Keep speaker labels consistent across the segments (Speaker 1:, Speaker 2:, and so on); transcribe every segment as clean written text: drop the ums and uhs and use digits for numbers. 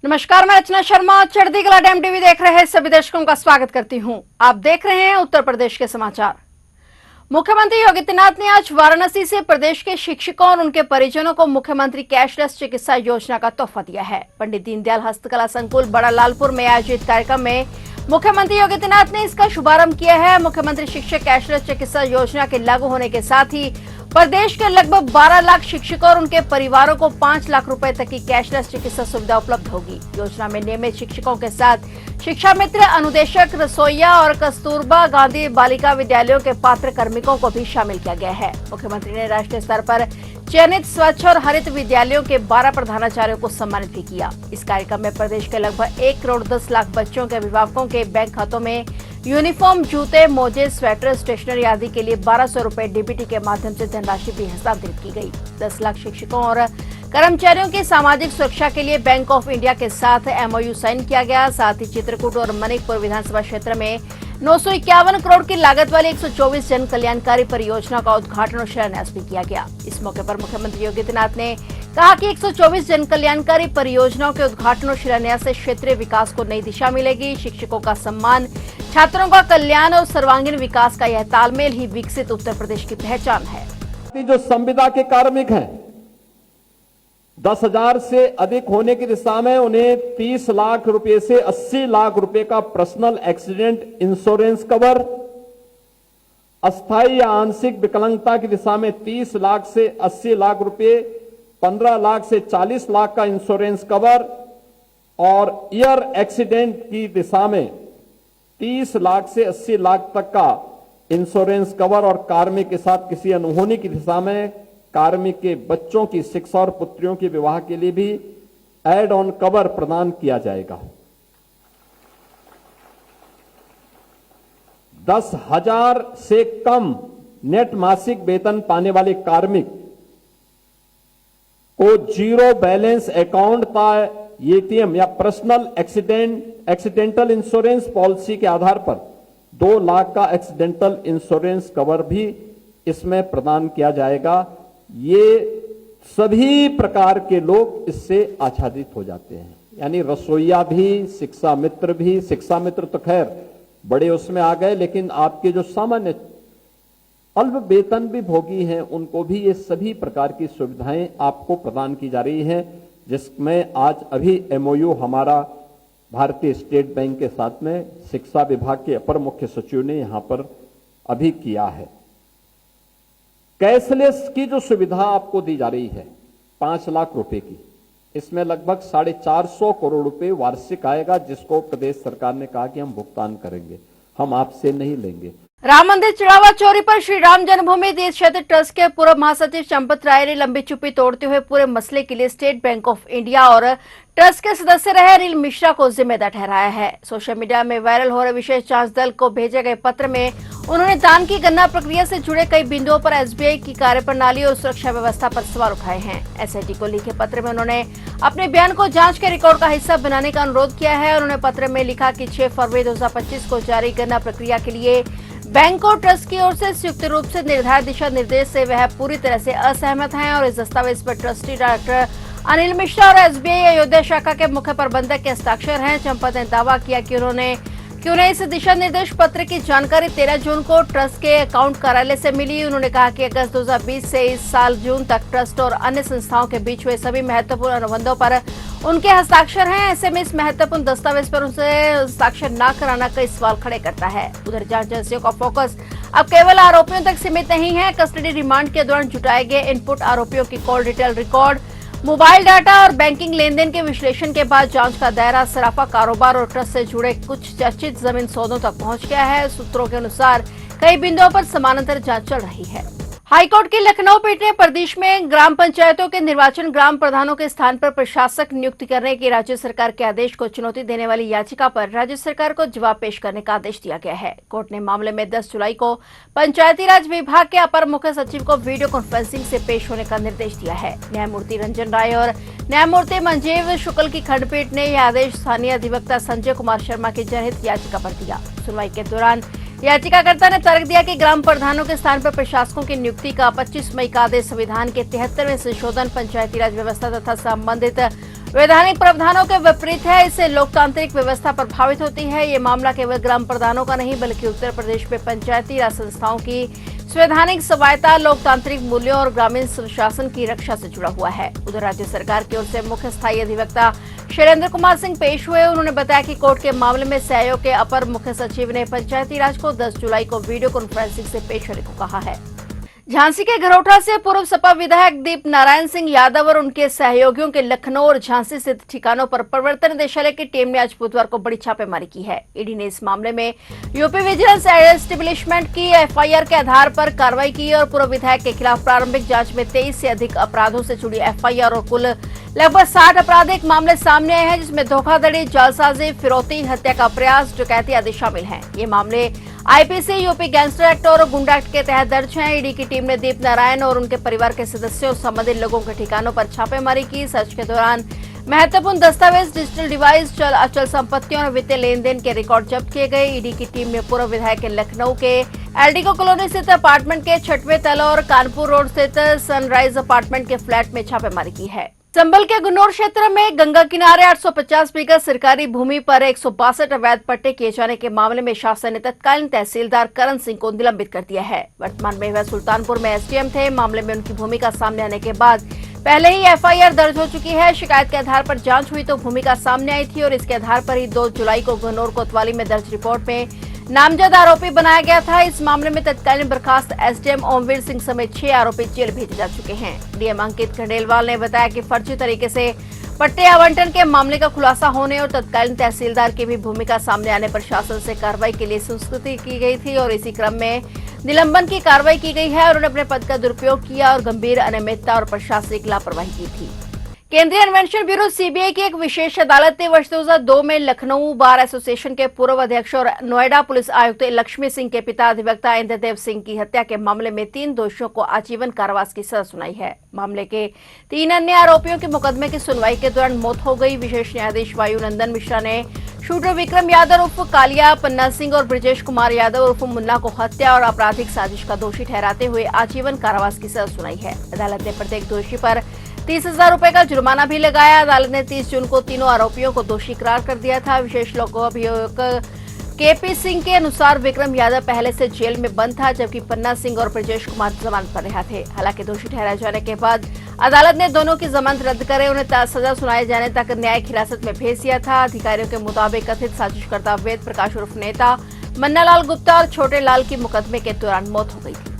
Speaker 1: नमस्कार, मैं रचना शर्मा चढ़ती कला टाइम टीवी देख रहे सभी दर्शकों का स्वागत करती हूं। आप देख रहे हैं उत्तर प्रदेश के समाचार। मुख्यमंत्री योगी आदित्यनाथ ने आज वाराणसी से प्रदेश के शिक्षकों और उनके परिजनों को मुख्यमंत्री कैशलेस चिकित्सा योजना का तोहफा दिया है। पंडित दीनदयाल हस्तकला संकुल बड़ा लालपुर में आयोजित कार्यक्रम में मुख्यमंत्री योगी आदित्यनाथ ने इसका शुभारंभ किया है। मुख्यमंत्री शिक्षक कैशलेस चिकित्सा योजना के लागू होने के साथ ही प्रदेश के लगभग 12 लाख शिक्षकों और उनके परिवारों को 5 लाख रुपए तक की कैशलेस चिकित्सा सुविधा उपलब्ध होगी। योजना में नियमित शिक्षकों के साथ शिक्षा मित्र, अनुदेशक, रसोइया और कस्तूरबा गांधी बालिका विद्यालयों के पात्र कार्मिकों को भी शामिल किया गया है। मुख्यमंत्री ने राष्ट्रीय स्तर पर चयनित स्वच्छ और हरित विद्यालयों के 12 प्रधानाचार्यों को सम्मानित भी किया। इस कार्यक्रम में प्रदेश के लगभग 1 करोड़ 10 लाख बच्चों के अभिभावकों के बैंक खातों में यूनिफॉर्म, जूते, मोजे, स्वेटर, स्टेशनरी आदि के लिए 1200 रुपए डीबीटी के माध्यम से धनराशि भी हस्तांतरित की गई। 10 लाख शिक्षकों और कर्मचारियों की सामाजिक सुरक्षा के लिए बैंक ऑफ इंडिया के साथ एमओयू साइन किया गया। साथ ही चित्रकूट और मनिकपुर विधानसभा क्षेत्र में 951 करोड़ की लागत वाली 124 जन कल्याणकारी परियोजना का उद्घाटन और शिलान्यास भी किया गया। इस मौके पर मुख्यमंत्री योगी आदित्यनाथ ने कहा कि 124 जन कल्याणकारी परियोजनाओं के उद्घाटन और शिलान्यास से क्षेत्रीय विकास को नई दिशा मिलेगी। शिक्षकों का सम्मान, छात्रों का कल्याण और सर्वांगीण विकास का यह तालमेल ही विकसित उत्तर प्रदेश की पहचान है।
Speaker 2: जो संविदा के कार्मिक हैं 10,000 से अधिक होने की दिशा में उन्हें 30 लाख रुपए से 80 लाख रुपए का पर्सनल एक्सीडेंट इंश्योरेंस कवर, अस्थायी या आंशिक विकलांगता की दिशा में 30 लाख से 80 लाख रुपए, 15 लाख से 40 लाख का इंश्योरेंस कवर और ईयर एक्सीडेंट की दिशा में 30 लाख से 80 लाख तक का इंश्योरेंस कवर और कार्मिक के साथ किसी अनहोनी की दिशा में कार्मिक के बच्चों की शिक्षा और पुत्रियों के विवाह के लिए भी एड ऑन कवर प्रदान किया जाएगा। 10,000 से कम नेट मासिक वेतन पाने वाले कार्मिक को जीरो बैलेंस अकाउंट का एटीएम या पर्सनल एक्सीडेंटल इंश्योरेंस पॉलिसी के आधार पर 2 लाख का एक्सीडेंटल इंश्योरेंस कवर भी इसमें प्रदान किया जाएगा। ये सभी प्रकार के लोग इससे आच्छादित हो जाते हैं, यानी रसोइया भी, शिक्षा मित्र तो खैर बड़े उसमें आ गए, लेकिन आपके जो सामान्य अल्प वेतन भी भोगी हैं उनको भी ये सभी प्रकार की सुविधाएं आपको प्रदान की जा रही हैं, जिसमें आज अभी एमओयू हमारा भारतीय स्टेट बैंक के साथ में शिक्षा विभाग के अपर मुख्य सचिव ने यहां पर अभी किया है। कैशलेस की जो सुविधा आपको दी जा रही है 5 लाख रुपए की, इसमें लगभग 450 करोड़ रुपए वार्षिक आएगा, जिसको प्रदेश सरकार ने कहा कि हम भुगतान करेंगे, हम आपसे नहीं लेंगे।
Speaker 1: राम मंदिर चढ़ावा चोरी पर श्री राम जन्मभूमि तीर्थ क्षेत्र ट्रस्ट के पूर्व महासचिव चंपत राय ने लंबी चुप्पी तोड़ते हुए पूरे मसले के लिए स्टेट बैंक ऑफ इंडिया और ट्रस्ट के सदस्य रहे अनिल मिश्रा को जिम्मेदार ठहराया है। सोशल मीडिया में वायरल हो रहे विशेष जांच दल को भेजे गए पत्र में उन्होंने दान की गणना प्रक्रिया से जुड़े कई बिंदुओं पर एसबीआई की कार्यप्रणाली और सुरक्षा व्यवस्था पर सवाल उठाए हैं। एसआईटी को लिखे पत्र में उन्होंने अपने बयान को जांच के रिकॉर्ड का हिस्सा बनाने का अनुरोध किया है। उन्होंने पत्र में लिखा कि 6 फरवरी 2025 को जारी गणना प्रक्रिया के लिए बैंक और ट्रस्ट की ओर से संयुक्त रूप से निर्धारित दिशा निर्देश से वह पूरी तरह से असहमत हैं और इस दस्तावेज पर ट्रस्टी डायरेक्टर अनिल मिश्रा और एसबीआई अयोध्या शाखा के मुख्य प्रबंधक के हस्ताक्षर हैं। चंपत ने दावा किया कि उन्हें इस दिशा निर्देश पत्र की जानकारी 13 जून को ट्रस्ट के अकाउंट कार्यालय से मिली। उन्होंने कहा कि अगस्त 2020 से इस साल जून तक ट्रस्ट और अन्य संस्थाओं के बीच हुए सभी महत्वपूर्ण अनुबंधों पर उनके हस्ताक्षर हैं। ऐसे में इस महत्वपूर्ण दस्तावेज पर उनसे हस्ताक्षर न कराना कई सवाल खड़े करता है। उधर जांच एजेंसियों का फोकस अब केवल आरोपियों तक सीमित नहीं है। कस्टडी रिमांड के दौरान जुटाए गए इनपुट, आरोपियों की call detail record, mobile data और बैंकिंग लेनदेन के विश्लेषण के बाद जांच का दायरा सराफा कारोबार और ट्रस्ट से जुड़े कुछ चर्चित जमीन सौदों तक पहुंच गया है। सूत्रों के अनुसार कई बिंदुओं पर समानांतर जांच चल रही है। हाईकोर्ट की लखनऊ पीठ ने प्रदेश में ग्राम पंचायतों के निर्वाचन ग्राम प्रधानों के स्थान पर प्रशासक नियुक्त करने के राज्य सरकार के आदेश को चुनौती देने वाली याचिका पर राज्य सरकार को जवाब पेश करने का आदेश दिया गया है। कोर्ट ने मामले में 10 जुलाई को पंचायती राज विभाग के अपर मुख्य सचिव को वीडियो कॉन्फ्रेंसिंग से पेश होने का निर्देश दिया है। न्यायमूर्ति रंजन राय और न्यायमूर्ति मंजीव शुक्ल की खंडपीठ ने यह आदेश स्थानीय अधिवक्ता संजय कुमार शर्मा की जनहित याचिका पर दिया। सुनवाई के दौरान याचिकाकर्ता ने तर्क दिया कि ग्राम प्रधानों के स्थान पर प्रशासकों की नियुक्ति का 25 मई का आदेश संविधान के 73वें संशोधन, पंचायती राज व्यवस्था तथा संबंधित वैधानिक प्रावधानों के विपरीत है। इससे लोकतांत्रिक व्यवस्था प्रभावित होती है। ये मामला केवल ग्राम प्रधानों का नहीं बल्कि उत्तर प्रदेश में पंचायती राज संस्थाओं की संवैधानिक स्वायत्तता, लोकतांत्रिक मूल्यों और ग्रामीण सुशासन की रक्षा से जुड़ा हुआ है। उधर राज्य सरकार की ओर से मुख्य स्थायी अधिवक्ता शैलेंद्र कुमार सिंह पेश हुए। उन्होंने बताया कि कोर्ट के मामले में सहयोग के अपर मुख्य सचिव ने पंचायती राज को 10 जुलाई को वीडियो कॉन्फ्रेंसिंग से पेश होने को कहा है। झांसी के घरोठा से पूर्व सपा विधायक दीप नारायण सिंह यादव और उनके सहयोगियों के लखनऊ और झांसी स्थित ठिकानों पर प्रवर्तन निदेशालय की टीम ने आज बुधवार को बड़ी छापेमारी की है। ईडी ने इस मामले में यूपी विजिलेंस एस्टेब्लिशमेंट की एफआईआर के आधार पर कार्रवाई की और पूर्व विधायक के खिलाफ प्रारंभिक जांच में 23 से अधिक अपराधों से जुड़ी एफआईआर और कुल लगभग 60 आपराधिक मामले सामने आए हैं, जिसमें धोखाधड़ी, जालसाजी, फिरौती, हत्या का प्रयास, डकैती आदि शामिल हैं। ये मामले आईपीसी, यूपी गैंगस्टर एक्ट और गुंडा एक्ट के तहत दर्ज हैं। ईडी की टीम ने दीप नारायण और उनके परिवार के सदस्यों और संबंधित लोगों के ठिकानों पर छापेमारी की। सर्च के दौरान महत्वपूर्ण दस्तावेज, डिजिटल डिवाइस, अचल संपत्तियों और वित्तीय लेन देन के रिकॉर्ड जब्त किए गए। ईडी की टीम ने पूर्व विधायक के लखनऊ के एलडीको कॉलोनी स्थित अपार्टमेंट के 6वें तल और कानपुर रोड स्थित सनराइज अपार्टमेंट के फ्लैट में छापेमारी की है। संभल के गुन्नौर क्षेत्र में गंगा किनारे 850 बीघा सरकारी भूमि पर 162 अवैध पट्टे किए जाने के मामले में शासन ने तत्कालीन तहसीलदार करण सिंह को निलंबित कर दिया है। वर्तमान में वह सुल्तानपुर में एसडीएम थे। मामले में उनकी भूमिका सामने आने के बाद पहले ही एफआईआर दर्ज हो चुकी है। शिकायत के आधार पर जांच हुई तो भूमिका सामने आई थी और इसके आधार पर ही 2 जुलाई को गुन्नौर कोतवाली में दर्ज रिपोर्ट में नामजद आरोपी बनाया गया था। इस मामले में तत्कालीन बर्खास्त एसडीएम ओमवीर सिंह समेत 6 आरोपी जेल भेजे जा चुके हैं। डीएम अंकित खंडेलवाल ने बताया कि फर्जी तरीके से पट्टे आवंटन के मामले का खुलासा होने और तत्कालीन तहसीलदार की भी भूमिका सामने आने पर शासन से कार्रवाई के लिए संस्तुति की गई थी और इसी क्रम में निलंबन की कार्रवाई की गई है और उन्होंने अपने पद का दुरुपयोग किया और गंभीर अनियमितता और प्रशासनिक लापरवाही की थी। केंद्रीय अन्वेषण ब्यूरो सीबीआई की एक विशेष अदालत ने वर्ष 2002 में लखनऊ बार एसोसिएशन के पूर्व अध्यक्ष और नोएडा पुलिस आयुक्त लक्ष्मी सिंह के पिता अधिवक्ता इंद्रदेव सिंह की हत्या के मामले में 3 दोषियों को आजीवन कारावास की सजा सुनाई है। मामले के 3 अन्य आरोपियों की मुकदमे की सुनवाई के दौरान मौत हो गई। विशेष न्यायाधीश वायुनंदन मिश्रा ने शूटर विक्रम यादव उर्फ कालिया, पन्ना सिंह और ब्रजेश कुमार यादव उर्फ मुन्ना को हत्या और आपराधिक साजिश का दोषी ठहराते हुए आजीवन कारावास की सजा सुनाई है। अदालत ने प्रत्येक दोषी पर 30,000 रुपए का जुर्माना भी लगाया। अदालत ने 30 जून को तीनों आरोपियों को दोषी करार कर दिया था। विशेष लोक अभियोग केपी सिंह के अनुसार विक्रम यादव पहले से जेल में बंद था, जबकि पन्ना सिंह और ब्रजेश कुमार जमानत पर रिहा थे। हालांकि दोषी ठहराए जाने के बाद अदालत ने दोनों की जमानत रद्द करे उन्हें सजा सुनाए जाने तक न्यायिक हिरासत में भेज दिया था। अधिकारियों के मुताबिक कथित साजिशकर्ता वेद प्रकाश उर्फ नेता, मन्नालाल गुप्ता और छोटे लाल की मुकदमे के दौरान मौत हो गई थी।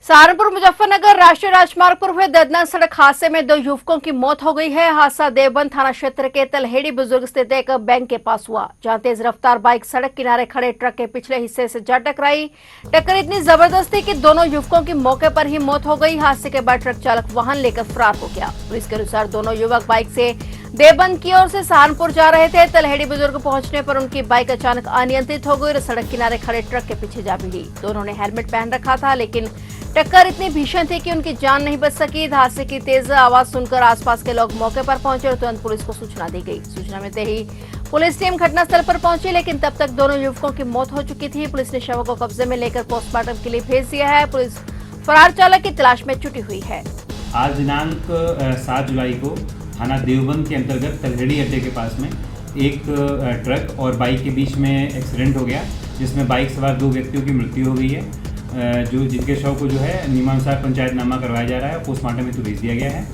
Speaker 1: सहारनपुर मुजफ्फरनगर राष्ट्रीय राजमार्ग पर हुए दर्दनाक सड़क हादसे में 2 युवकों की मौत हो गई है। हादसा देवबंद थाना क्षेत्र के तलहेड़ी बुजुर्ग स्थित एक बैंक के पास हुआ, जहां तेज रफ्तार बाइक सड़क किनारे खड़े ट्रक के पिछले हिस्से से जा टकराई। टक्कर इतनी जबरदस्त थी कि दोनों युवकों की मौके पर ही मौत हो गई। हादसे के बाद ट्रक चालक वाहन लेकर फरार हो गया। पुलिस के अनुसार दोनों युवक बाइक से देवबंद की ओर से सहारनपुर जा रहे थे। तलहेड़ी बुजुर्ग पहुंचने पर उनकी बाइक अचानक अनियंत्रित हो गई और सड़क किनारे खड़े ट्रक के पीछे जा भिड़ी। दोनों ने हेलमेट पहन रखा था, लेकिन टक्कर इतनी भीषण थी कि उनकी जान नहीं बच सकी। हादसे की तेज आवाज सुनकर आसपास के लोग मौके पर पहुंचे और तुरंत पुलिस को सूचना दी गई। सूचना मिलते ही पुलिस टीम घटनास्थल पर पहुंची, लेकिन तब तक दोनों युवकों की मौत हो चुकी थी। पुलिस ने शवों को कब्जे में लेकर पोस्टमार्टम के लिए भेज दिया है। पुलिस फरार चालक की तलाश में जुटी हुई है।
Speaker 3: आज दिनांक 7 जुलाई को थाना देवबंद के अंतर्गत तलहेड़ी अड्डे के पास में एक ट्रक और बाइक के बीच में एक्सीडेंट हो गया, जिसमें बाइक सवार 2 व्यक्तियों की मृत्यु हो गई है, जिनके शव को जो है नियमानुसार पंचायतनामा करवाया जा रहा है, पोस्टमार्टम हेतु भेज दिया गया है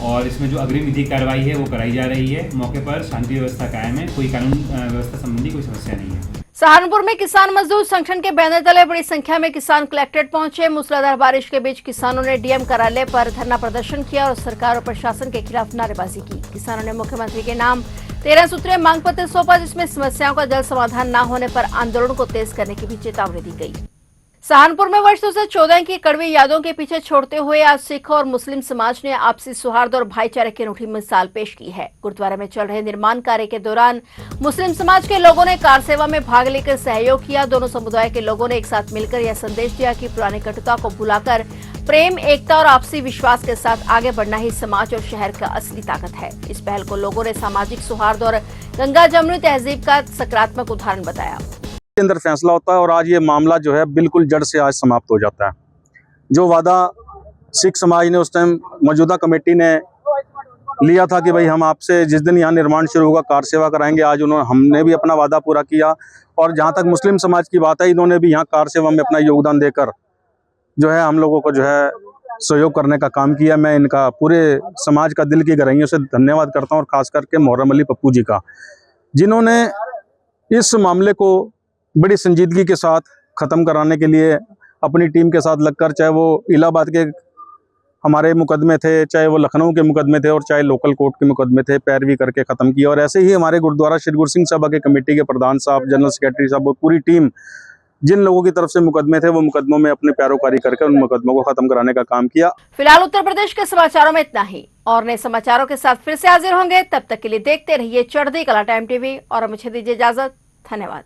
Speaker 3: और इसमें जो अग्रिम विधिक कार्रवाई है वो कराई जा रही है। मौके पर शांति व्यवस्था कायम है, कोई कानून व्यवस्था संबंधी कोई समस्या नहीं है।
Speaker 1: सहारनपुर में किसान मजदूर संगठन के बैनर तले बड़ी संख्या में किसान कलेक्ट्रेट पहुंचे। मूसलाधार बारिश के बीच किसानों ने डीएम कार्यालय पर धरना प्रदर्शन किया और सरकार और प्रशासन के खिलाफ नारेबाजी की। किसानों ने मुख्यमंत्री के नाम 13 सूत्रीय मांग पत्र सौंपा, जिसमें समस्याओं का जल्द समाधान न होने पर आंदोलन को तेज करने की भी चेतावनी दी गई। सहारनपुर में वर्ष 2014 की कड़वी यादों के पीछे छोड़ते हुए आज सिख और मुस्लिम समाज ने आपसी सौहार्द और भाईचारे की अनूठी मिसाल पेश की है। गुरुद्वारा में चल रहे निर्माण कार्य के दौरान मुस्लिम समाज के लोगों ने कार सेवा में भाग लेकर सहयोग किया। दोनों समुदाय के लोगों ने एक साथ मिलकर यह संदेश दिया कि पुरानी कटुता को भुलाकर प्रेम, एकता और आपसी विश्वास के साथ आगे बढ़ना ही समाज और शहर का असली ताकत है। इस पहल को लोगों ने सामाजिक सौहार्द और गंगा जमुनी तहजीब का सकारात्मक उदाहरण बताया।
Speaker 4: के अंदर फैसला होता है और आज ये मामला जो है बिल्कुल जड़ से आज समाप्त हो जाता है। जो वादा सिख समाज ने उस टाइम मौजूदा कमेटी ने लिया था कि भाई हम आपसे जिस दिन यहाँ निर्माण शुरू होगा कार सेवा कराएंगे। आज हमने भी अपना वादा पूरा किया। और जहाँ तक मुस्लिम समाज की बात है, इन्होंने भी यहाँ कार सेवा में अपना योगदान देकर जो है हम लोगों को जो है सहयोग करने का काम किया। मैं इनका पूरे समाज का दिल की गहराइयों से धन्यवाद करता हूँ, और खास करके मोहर्रम अली पप्पू जी का, जिन्होंने इस मामले को बड़ी संजीदगी के साथ ख़त्म कराने के लिए अपनी टीम के साथ लगकर, चाहे वो इलाहाबाद के हमारे मुकदमे थे, चाहे वो लखनऊ के मुकदमे थे, और चाहे लोकल कोर्ट के मुकदमे थे, पैरवी करके ख़त्म किया। और ऐसे ही हमारे गुरुद्वारा श्री गुरु सिंह सभा के कमेटी के प्रधान साहब, जनरल सेक्रेटरी साहब और पूरी टीम, जिन लोगों की तरफ से मुकदमे थे, वो मुकदमों में अपनी पैरोकारी करके उन मुकदमों को खत्म कराने का काम किया।
Speaker 1: फिलहाल उत्तर प्रदेश के समाचारों में इतना ही, और नए समाचारों के साथ फिर से हाजिर होंगे। तब तक के लिए देखते रहिए चढ़ती कला टाइम टीवी, और मुझे दीजिए इजाजत। धन्यवाद।